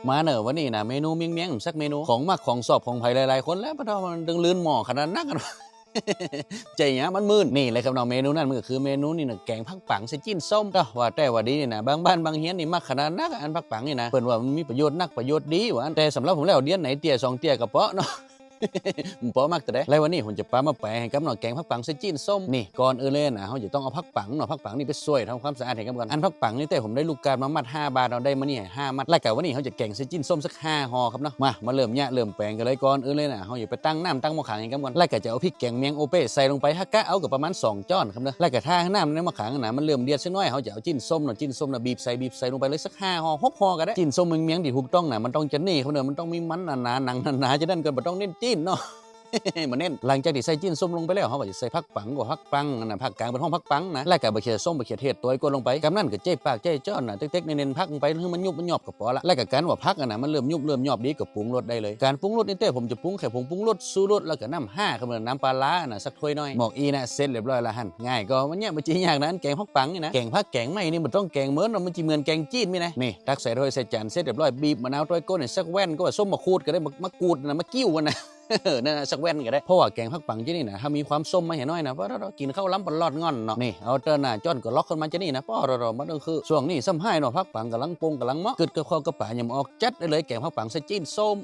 มาเนอะวันนี้นะเมนูเมียงสักเมนูของมักของสอบของไผ่หลายๆคนแล้วพระเท่ามันดึงลื่นหม้อขนาดนักกัน ใจเนี้ยมันมื่นนี่เลยครับน้องเมนูนั่นมันก็คือเมนูนี่นะแกงผักปังใส่จิ้นส้มก็ว่าแต่ว่าดีนี่นะบางบ้านบางเฮียนนี่มักขนาดนักอันผักปังนี่นะเปิ่นว่ามันมีประโยชน์นักประโยชน์ดีว่าแต่สำหรับผมแล้วเดียนไหนเตี้ย2 เตี้ยกระเปาะเนาะ ผมเปาะมากแต่ได้แล้ววันนี้ผมจะปามาแปลให้กับน้องแกงผักปังใส่จิ้นส้มนี่ก่อนเลยนะเขาจะต้องเอาผักปังเนาะผักปังนี่ไปซอยทำความสะอาดให้กันก่อนอันผักปังนี่แต่ผมได้ลูกการมามัด5 บาทเราได้มานี่5 มัดแล้วก็วันนี้เขาจะแกงใส่จิ้นส้มสัก5 ห่อครับเนาะมาเริ่มเนี่ยเริ่มแปลงกันเลยก่อนเลยนะเขาอย่าไปตั้งน้ำตั้งหม้อขังให้กันก่อนแล้วก็จะเอาพริกแกงเมียงโอเป้ใส่ลงไปถ้ากะเอากับประมาณ2 จ้อนครับเนาะแล้วก็ถ้าน้ำในหม้อขังนะมันเริ่มเดือดสักหน่อยเขาจะเอาจิ้นส้มนะบีบใส่ลงไปเลยสัก5 ห่อ6 ห่อก็ได้จิ้นส้มเมียงที่ถูกต้องนะมันต้องจะนี่ครับเนาะมันต้องมีมันหนาหนังหนาจะนั่นกันบ่ต้องเน้นจิ้นเนาะ มาเน้นหลังจากที่ใส่จิ้นส้มลงไปแล้วเขาก็จะใส่ผักปังกับผักปังนะผักกลางเป็นห้องผักปังนะแล้วก็บะเขือส้มบะเขือเทศตัวก้นลงไปกำนั่นก็เจ๊ปากเจ๊จ้อนนะเต็กๆเน้นๆพักลงไปให้มันยุบมันหยอบกับพอละแล้วก็การว่าพักนะมันเริ่มยุบเริ่มหยอบดีก็ปรุงรสได้เลยการปรุงรสนี่เต้ผมจะปรุงแค่ผงปรุงรสสูรสแล้วก็น้ำ5ครับน้ำปลาร้านะสักถ้วยน้อยหมอกอีนะเสร็จเรียบร้อยละหั่นง่ายก็มันเนี่ยมันจีอย่างนั้นแกงผักปังนี่นะแกงผักแกงไม่นี่มันต้องแกงเหมือนมันจีเหมือนแกงจีนมั้ยนะนี่ตักใส่ถ้วยใส่จานเสร็จเรียบร้อยบีบมะนาวตัวก้นสักแว่นก็ว่าส้มมะขูดก็ได้มะกรูดนะมะกิ้วนะ นั่นสักแว่นก็ได้เพราะว่าแกงผักปังที่นี่นะถ้ามีความส้มมาเห็นน้อยนะเพราะเรากินข้าวล้ำปลอดงอนเนาะนี่เอาเตอร์น่ะจ้อนก็ล็อกขึ้นมาจะนี่นะเพราะเรามันก็คือช่วงนี้ซ้ำให้เนาะผักปังกำลังปรุงกำลังเหมาะกึดกับข้าวกระป๋าหยำออกจัดได้เลยแกงผักปังใส่จิ้นส้ม